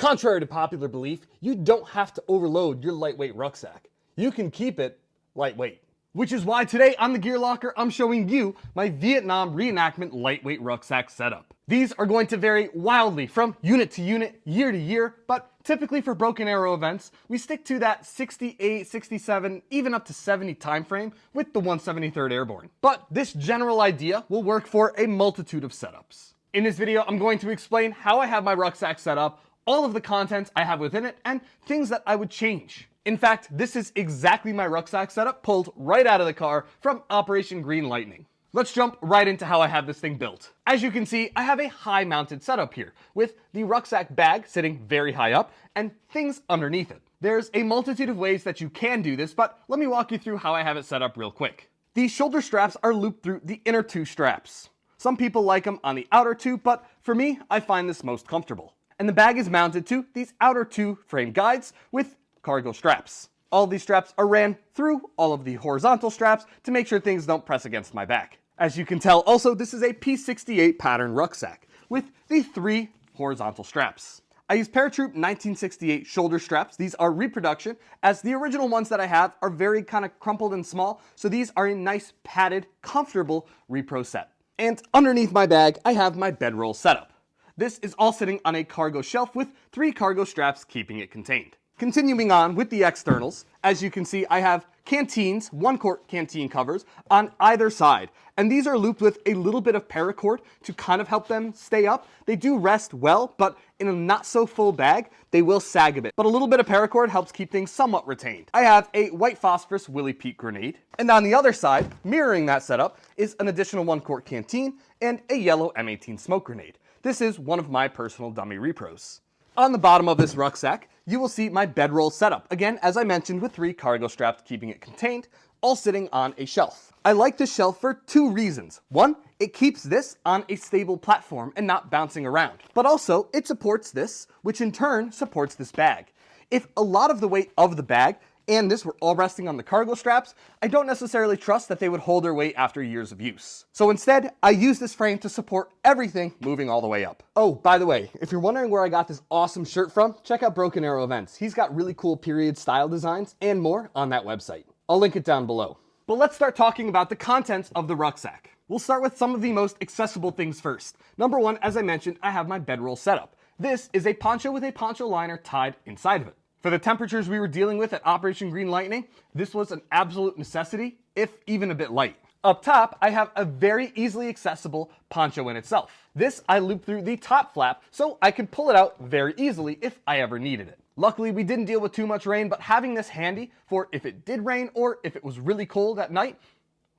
Contrary to popular belief, you don't have to overload your lightweight rucksack. You can keep it lightweight. Which is why today on the Gear Locker, I'm showing you my Vietnam reenactment lightweight rucksack setup. These are going to vary wildly from unit to unit, year to year, but typically for Broken Arrow events, we stick to that 68, 67, even up to 70 time frame with the 173rd Airborne. But this general idea will work for a multitude of setups. In this video, I'm going to explain how I have my rucksack set up, all of the contents I have within it, and things that I would change. In fact, this is exactly my rucksack setup pulled right out of the car from Operation Green Lightning. Let's jump right into how I have this thing built. As you can see, I have a high mounted setup here with the rucksack bag sitting very high up and things underneath it. There's a multitude of ways that you can do this, but let me walk you through how I have it set up real quick. These shoulder straps are looped through the inner two straps. Some people like them on the outer two, but for me, I find this most comfortable. And the bag is mounted to these outer two frame guides with cargo straps. All these straps are ran through all of the horizontal straps to make sure things don't press against my back. As you can tell also, this is a P68 pattern rucksack with the 3 horizontal straps. I use Paratroop 1968 shoulder straps. These are reproduction, as the original ones that I have are very kind of crumpled and small, so these are a nice padded, comfortable repro set. And underneath my bag, I have my bedroll setup. This is all sitting on a cargo shelf with 3 cargo straps keeping it contained. Continuing on with the externals, as you can see, I have canteens, 1-quart canteen covers on either side. And these are looped with a little bit of paracord to kind of help them stay up. They do rest well, but in a not so full bag, they will sag a bit. But a little bit of paracord helps keep things somewhat retained. I have a white phosphorus Willie Pete grenade. And on the other side, mirroring that setup, is an additional 1-quart canteen and a yellow M18 smoke grenade. This is one of my personal dummy repros. On the bottom of this rucksack, you will see my bedroll setup. Again, as I mentioned, with 3 cargo straps keeping it contained, all sitting on a shelf. I like this shelf for 2 reasons. One, it keeps this on a stable platform and not bouncing around. But also, it supports this, which in turn supports this bag. If a lot of the weight of the bag and this were all resting on the cargo straps, I don't necessarily trust that they would hold their weight after years of use. So instead, I use this frame to support everything moving all the way up. Oh, by the way, if you're wondering where I got this awesome shirt from, check out Broken Arrow Events. He's got really cool period style designs and more on that website. I'll link it down below. But let's start talking about the contents of the rucksack. We'll start with some of the most accessible things first. Number 1, as I mentioned, I have my bedroll setup. This is a poncho with a poncho liner tied inside of it. For the temperatures we were dealing with at Operation Green Lightning, this was an absolute necessity, if even a bit light. Up top, I have a very easily accessible poncho in itself. This I looped through the top flap so I could pull it out very easily if I ever needed it. Luckily, we didn't deal with too much rain, but having this handy for if it did rain or if it was really cold at night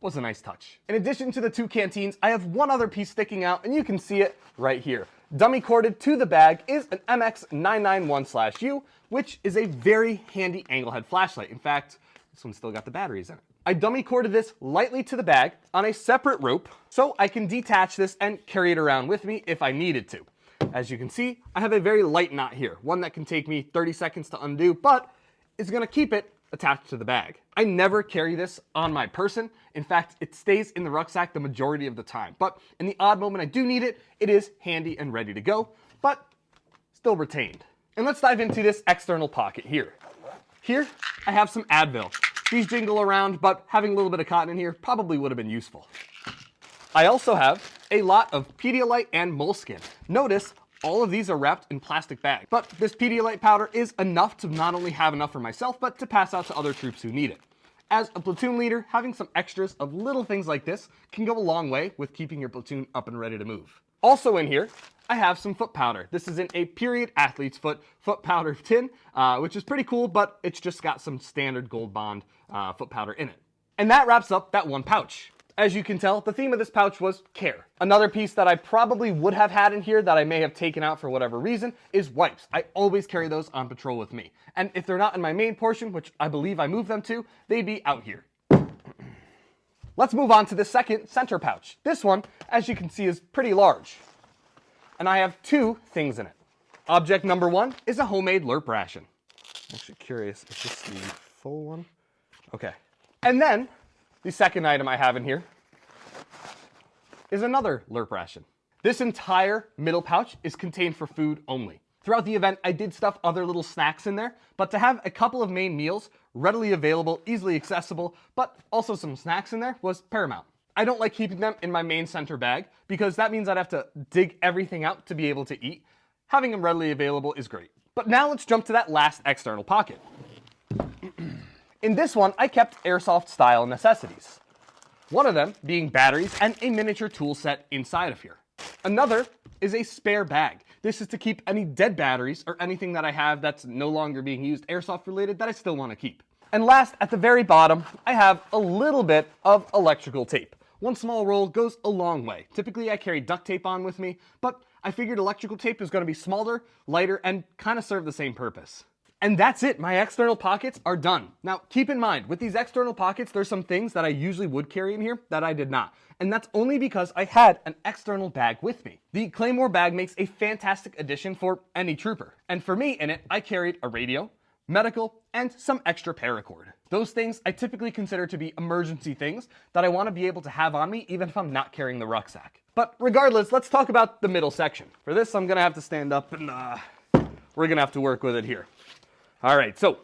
was a nice touch. In addition to the 2 canteens, I have one other piece sticking out, and you can see it right here. Dummy corded to the bag is an MX991/U, which is a very handy angle head flashlight. In fact, this one's still got the batteries in it. I dummy corded this lightly to the bag on a separate rope so I can detach this and carry it around with me if I needed to. As you can see, I have a very light knot here, one that can take me 30 seconds to undo, but is going to keep it attached to the bag. I never carry this on my person. In fact, it stays in the rucksack the majority of the time. But in the odd moment I do need it, it is handy and ready to go, but still retained. And let's dive into this external pocket here. Here, I have some Advil. These jingle around, but having a little bit of cotton in here probably would have been useful. I also have a lot of Pedialyte and Moleskin. Notice all of these are wrapped in plastic bags, but this Pedialyte powder is enough to not only have enough for myself, but to pass out to other troops who need it. As a platoon leader, having some extras of little things like this can go a long way with keeping your platoon up and ready to move. Also in here, I have some foot powder. This is in a period athlete's foot powder tin, which is pretty cool, but it's just got some standard Gold Bond foot powder in it. And that wraps up that one pouch. As you can tell, the theme of this pouch was care. Another piece that I probably would have had in here that I may have taken out for whatever reason is wipes. I always carry those on patrol with me. And if they're not in my main portion, which I believe I moved them to, they'd be out here. Let's move on to the second center pouch. This one, as you can see, is pretty large. And I have 2 things in it. Object number 1 is a homemade lerp ration. I'm actually curious, is this the full one? Okay. And then, the second item I have in here is another lerp ration. This entire middle pouch is contained for food only. Throughout the event, I did stuff other little snacks in there, but to have a couple of main meals, readily available, easily accessible, but also some snacks in there was paramount. I don't like keeping them in my main center bag because that means I'd have to dig everything out to be able to eat. Having them readily available is great. But now let's jump to that last external pocket. In this one, I kept airsoft style necessities. One of them being batteries and a miniature tool set inside of here. Another is a spare bag. This is to keep any dead batteries or anything that I have that's no longer being used airsoft related that I still want to keep. And last, at the very bottom, I have a little bit of electrical tape. One small roll goes a long way. Typically I carry duct tape on with me, but I figured electrical tape is going to be smaller, lighter, and kind of serve the same purpose. And that's it, my external pockets are done. Now keep in mind, with these external pockets, there's some things that I usually would carry in here that I did not. And that's only because I had an external bag with me. The Claymore bag makes a fantastic addition for any trooper. And for me in it, I carried a radio, medical, and some extra paracord. Those things I typically consider to be emergency things that I want to be able to have on me even if I'm not carrying the rucksack. But regardless, let's talk about the middle section. For this, I'm going to have to stand up and we're going to have to work with it here. All right, so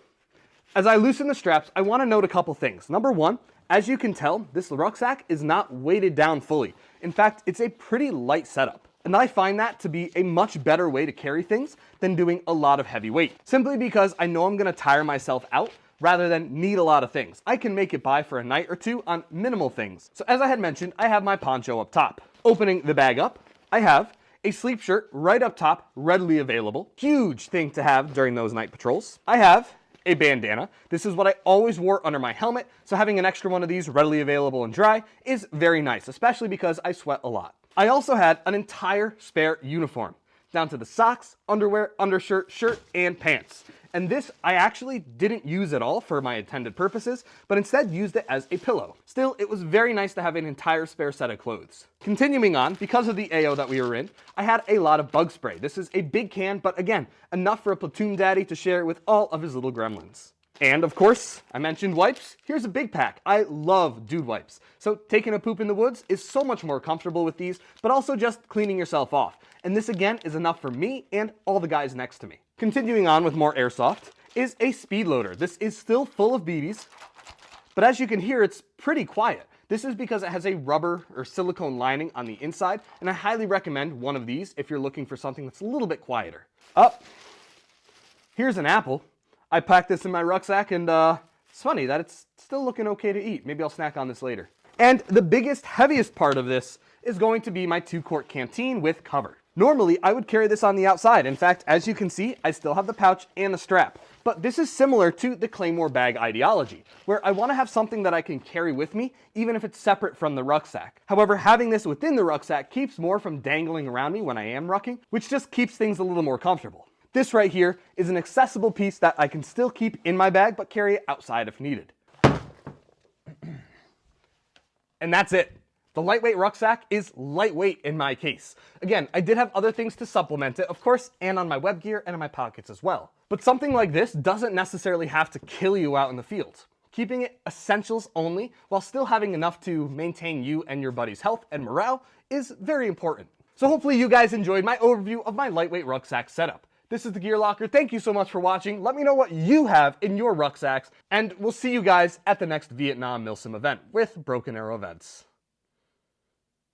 as I loosen the straps, I want to note a couple things. Number one, as you can tell, this rucksack is not weighted down fully. In fact, it's a pretty light setup. And I find that to be a much better way to carry things than doing a lot of heavy weight. Simply because I know I'm going to tire myself out rather than need a lot of things. I can make it by for a night or two on minimal things. So as I had mentioned, I have my poncho up top. Opening the bag up, I have a sleep shirt right up top, readily available. Huge thing to have during those night patrols. I have a bandana. This is what I always wore under my helmet, so having an extra one of these readily available and dry is very nice, especially because I sweat a lot. I also had an entire spare uniform, down to the socks, underwear, undershirt, shirt, and pants. And this I actually didn't use at all for my intended purposes, but instead used it as a pillow. Still, it was very nice to have an entire spare set of clothes. Continuing on, because of the AO that we were in, I had a lot of bug spray. This is a big can, but again, enough for a platoon daddy to share with all of his little gremlins. And of course, I mentioned wipes. Here's a big pack. I love dude wipes. So taking a poop in the woods is so much more comfortable with these, but also just cleaning yourself off. And this again is enough for me and all the guys next to me. Continuing on with more airsoft is a speed loader. This is still full of BBs, but as you can hear, it's pretty quiet. This is because it has a rubber or silicone lining on the inside, and I highly recommend one of these if you're looking for something that's a little bit quieter. Here's an apple. I packed this in my rucksack, and it's funny that it's still looking okay to eat. Maybe I'll snack on this later. And the biggest, heaviest part of this is going to be my 2-quart canteen with cover. Normally, I would carry this on the outside. In fact, as you can see, I still have the pouch and the strap. But this is similar to the Claymore bag ideology, where I want to have something that I can carry with me, even if it's separate from the rucksack. However, having this within the rucksack keeps more from dangling around me when I am rucking, which just keeps things a little more comfortable. This right here is an accessible piece that I can still keep in my bag, but carry it outside if needed. And that's it. The lightweight rucksack is lightweight in my case. Again, I did have other things to supplement it, of course, and on my web gear and in my pockets as well. But something like this doesn't necessarily have to kill you out in the field. Keeping it essentials only while still having enough to maintain you and your buddy's health and morale is very important. So hopefully you guys enjoyed my overview of my lightweight rucksack setup. This is the Gear Locker. Thank you so much for watching. Let me know what you have in your rucksacks, and we'll see you guys at the next Vietnam Milsim event with Broken Arrow events.